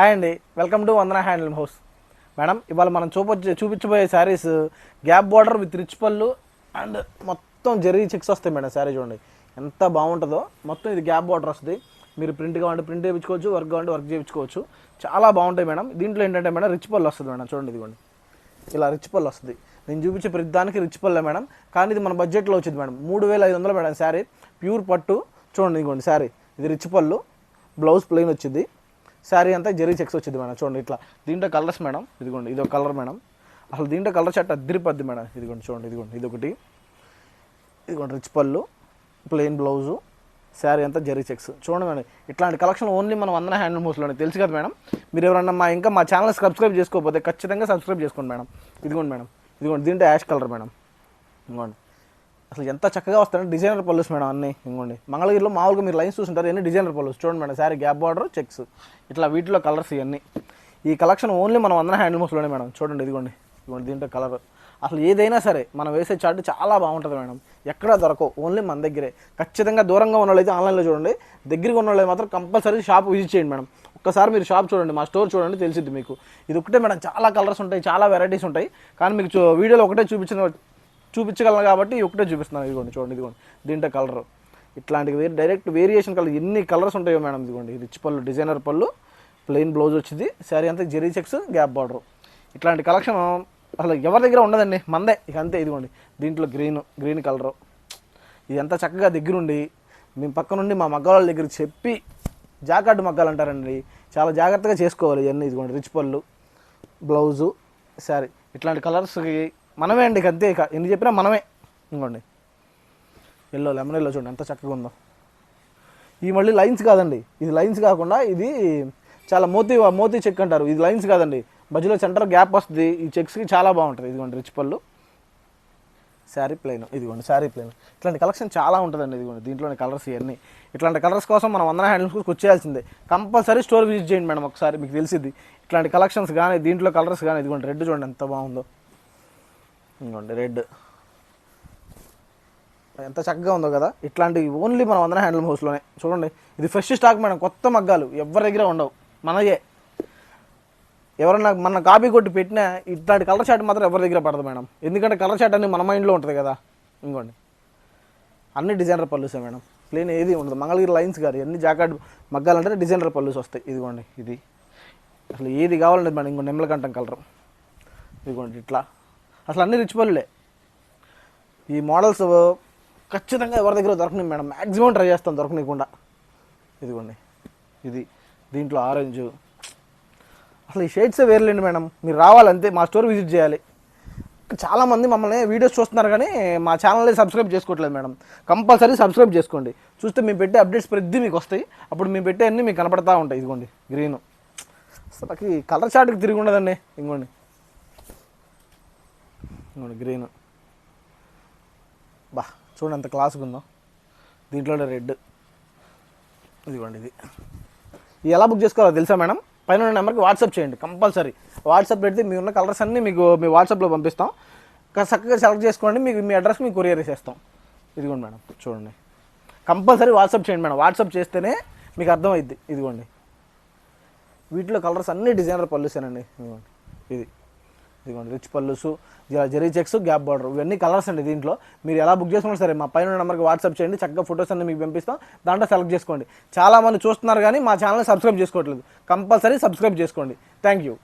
Hi అండి, welcome to Vandana handloom house. Madam, ఇవాళ మనం చూపించబోయే saris gap border with rich పళ్ళు అండ్ మొత్తం జరీ చెక్స్ వస్తాయి మేడం. శారీ చూడండి ఎంత బాగుంటుందో. మొత్తం ఇది గ్యాప్ బార్డర్ వస్తుంది. మీరు ప్రింట్ కావాలంటే ప్రింట్ చేయించుకోవచ్చు, వర్క్ కావాలంటే వర్క్ చేయించుకోవచ్చు. చాలా బాగుంటాయి మేడం. దీంట్లో ఏంటంటే మేడం రిచ్ పళ్ళు వస్తుంది మేడం. చూడండి ఇదిగోండి, ఇలా రిచ్ పళ్ళు వస్తుంది. నేను చూపించే ప్రతి దానికి రిచ్ పళ్ళే మేడం. కానీ ఇది మన బడ్జెట్లో వచ్చింది మేడం. 3500 మేడం శారీ, ప్యూర్ పట్టు. చూడండి ఇదిగోండి శారీ, ఇది రిచ్ పళ్ళు, బ్లౌజ్ ప్లెయిన్ వచ్చింది. శారీ అంతా జరీ చెక్స్ వచ్చింది మేడం. చూడండి ఇట్లా. దీంట్లో కలర్స్ మేడం, ఇదిగోండి ఇది ఒక కలర్ మేడం. అసలు దీంట్లో కలర్ షర్ట్ అద్దరిపద్ది మేడం. ఇదిగోండి చూడండి, ఇదిగోండి ఇదొకటి, ఇదిగోండి రిచ్ పళ్ళు, ప్లెయిన్ బ్లౌజు, శారీ అంతా జరీ చెక్స్. చూడండి మేడం, ఇట్లాంటి కలెక్షన్ ఓన్లీ మనం వందన హ్యాండ్లూమ్ హౌస్లోనే. తెలుసు కదా మేడం. మీరు ఎవరన్నా మా ఛానల్ సబ్స్క్రైబ్ చేసుకోకపోతే ఖచ్చితంగా సబ్స్క్రైబ్ చేసుకోండి మేడం. ఇదిగోండి మేడం, ఇదిగోండి దీంట్లో యాష్ కలర్ మేడం. ఇదిగోండి అసలు ఎంత చక్కగా వస్తాయంటే డిజైనర్ పళ్ళుస్ మేడం అన్నీ. ఇంకోండి మంగళగిరిలో మామూలుగా మీరు లైన్స్ చూస్తుంటారు, ఎన్ని డిజైనర్ పళ్ళుస్. చూడండి madam, sari gap border checks, ఇట్లా వీటిలో కలర్స్ ఇవన్నీ. ఈ కలెక్షన్ ఓన్లీ మనం వందన హ్యాండ్లూమ్స్లోనే మేడం. చూడండి ఇదిగోండి, ఇదిగోండి దీంట్లో కలర్. అసలు ఏదైనా సరే మనం వేసే చార్ట్ చాలా బాగుంటుంది మేడం. ఎక్కడా దొరకవు, ఓన్లీ మన దగ్గరే. ఖచ్చితంగా దూరంగా ఉన్న వాళ్ళైతే ఆన్లైన్లో చూడండి, దగ్గరగా ఉన్న వాళ్ళు మాత్రం కంపల్సరీ షాప్ విజిట్ చేయండి మేడం. ఒక్కసారి మీరు షాప్ చూడండి, మా స్టోర్ చూడండి, తెలిసిద్ది మీకు. ఇది ఒకటే మేడం, చాలా కలర్స్ ఉంటాయి, చాలా వెరైటీస్ ఉంటాయి. కానీ మీకు వీడియోలో ఒకటే చూపించగలను కాబట్టి ఒకటే చూపిస్తున్నాను. ఇదిగోండి చూడండి, ఇదిగోండి దీంట్లో కలర్. ఇట్లాంటివి డైరెక్ట్ వేరియేషన్ కలర్ ఎన్ని కలర్స్ ఉంటాయో మేడం. ఇదిగోండి రిచ్ పళ్ళు, డిజైనర్ పళ్ళు, ప్లెయిన్ బ్లౌజ్ వచ్చింది, శారీ అంతా జెరీ చెక్స్, గ్యాప్ బార్డర్. ఇట్లాంటి కలెక్షన్ అసలు ఎవరి దగ్గర ఉండదండి, మందే ఇక అంతే. ఇదిగోండి దీంట్లో గ్రీన్ కలరు. ఇదంతా చక్కగా దగ్గరుండి మేము పక్క నుండి మా మగ్గాల దగ్గర చెప్పి, జాకార్డు మగ్గాలు అంటారండి, చాలా జాగ్రత్తగా చేసుకోవాలి ఇవన్నీ. ఇదిగోండి రిచ్ పళ్ళు, బ్లౌజు, శారీ. ఇట్లాంటి కలర్స్కి మనమే అండి, అంతే. ఇక ఎన్ని చెప్పినా మనమే. ఇంకోండి ఎల్లో, లెమన్ ఎల్లో చూడండి ఎంత చక్కగా ఉందో. ఈ మళ్ళీ లైన్స్ కాదండి, ఇది లైన్స్ కాకుండా ఇది చాలా మోతీ చెక్ అంటారు. ఇది లైన్స్ కాదండి, మధ్యలో సెంటర్ గ్యాప్ వస్తుంది. ఈ చెక్స్కి చాలా బాగుంటుంది. ఇదిగోండి రిచ్ పళ్ళు, శారీ ప్లెయిన్. ఇదిగోండి శారీ ప్లెయిన్. ఇట్లాంటి కలెక్షన్ చాలా ఉంటుందండి. ఇదిగోండి దీంట్లోని కలర్స్ ఇవన్నీ. ఇట్లాంటి కలర్స్ కోసం మనం వందన హ్యాండ్లూమ్స్కి వచ్చేయాల్సిందే. కంపల్సరీ స్టోర్ విజిట్ చేయండి మేడం, ఒకసారి మీకు తెలిసిద్ది. ఇట్లాంటి కలెక్షన్స్ కానీ, దీంట్లో కలర్స్ కానీ. ఇదిగోండి రెడ్ చూడండి ఎంత బాగుందో. ఇంకోండి రెడ్ ఎంత చక్కగా ఉందో కదా. ఇట్లాంటివి ఓన్లీ మన వందన హ్యాండ్లూమ్ హౌస్లోనే. చూడండి ఇది ఫ్రెష్ స్టాక్ మేడం, కొత్త మగ్గాలు ఎవరి దగ్గర ఉండవు, మనయే. ఎవరన్నా మన కాపీ కొట్టి పెట్టినా ఇట్లాంటి కలర్ షాట్ మాత్రం ఎవరి దగ్గర పడదు మేడం. ఎందుకంటే కలర్ షాట్ అన్నీ మన మైండ్లో ఉంటుంది కదా. ఇంకోండి అన్ని డిజైనర్ పళ్ళుసే మేడం, ప్లేన్ ఏది ఉండదు. మంగళగిరి లైన్స్ గారు అన్ని జాకార్డ్ మగ్గాలంటే డిజైనర్ పళ్ళుస్ వస్తాయి. ఇదిగోండి ఇది అసలు ఏది కావాలంటే మేడం. ఇంకో నిమ్మలకంఠం కలర్. ఇదిగోండి ఇట్లా అసలు అన్ని రిచ్ పళ్ళులే. ఈ మోడల్స్ ఖచ్చితంగా ఎవరి దగ్గర దొరకని మేడం. మ్యాక్సిమం ట్రై చేస్తాం దొరకనీయకుండా. ఇదిగోండి ఇది దీంట్లో ఆరెంజ్. అసలు ఈ షేడ్సే వేర్లేండి మేడం. మీరు రావాలంతే, మా స్టోర్ విజిట్ చేయాలి. చాలామంది మమ్మల్ని వీడియోస్ చూస్తున్నారు కానీ మా ఛానల్ని సబ్స్క్రైబ్ చేసుకోవట్లేదు మేడం. కంపల్సరీ సబ్స్క్రైబ్ చేసుకోండి. చూస్తే మేము పెట్టే అప్డేట్స్ ప్రతి మీకు వస్తాయి. అప్పుడు మేము పెట్టే అన్నీ మీకు కనపడతా ఉంటాయి. ఇదిగోండి గ్రీన్. అసలు కలర్ చార్ట్కి తిరిగి ఉండదండి. ఇంకోండి గ్రీన్. బా చూడండి ఎంత క్లాస్గా ఉందో. దీంట్లోనే రెడ్. ఇదిగోండి ఇది ఎలా బుక్ చేసుకోవాలో తెలుసా మేడం? పైన ఉన్న నెంబర్కి వాట్సాప్ చేయండి కంపల్సరీ. వాట్సాప్ పెడితే మీ ఉన్న కలర్స్ అన్నీ మీకు మీ వాట్సాప్లో పంపిస్తాం. చక్కగా సెలెక్ట్ చేసుకోండి, మీకు మీ అడ్రస్ మీకు కొరియర్ చేస్తాం. ఇదిగోండి మేడం చూడండి, కంపల్సరీ వాట్సాప్ చేయండి మేడం. వాట్సాప్ చేస్తేనే మీకు అర్థమైద్ది. ఇదిగోండి వీటిలో కలర్స్ అన్నీ డిజైనర్ పళ్ళుసేనండి. ఇదిగోండి ఇదిగోండి రిచ్ పళ్ళుసు, జరీ చెక్స్, గ్యాప్ బార్డర్, ఇవన్నీ కలర్స్ అండి. దీంట్లో మీరు ఎలా బుక్ చేసుకున్నా సరే మా పైన నెంబర్కి వాట్సాప్ చేయండి. చక్కగా ఫొటోస్ అన్నీ మీకు పంపిస్తాం. దాంట్లో సెలెక్ట్ చేసుకోండి. చాలామంది చూస్తున్నారు కానీ మా ఛానల్ని సబ్స్క్రైబ్ చేసుకోవట్లేదు. కంపల్సరీ సబ్స్క్రైబ్ చేసుకోండి. Thank you.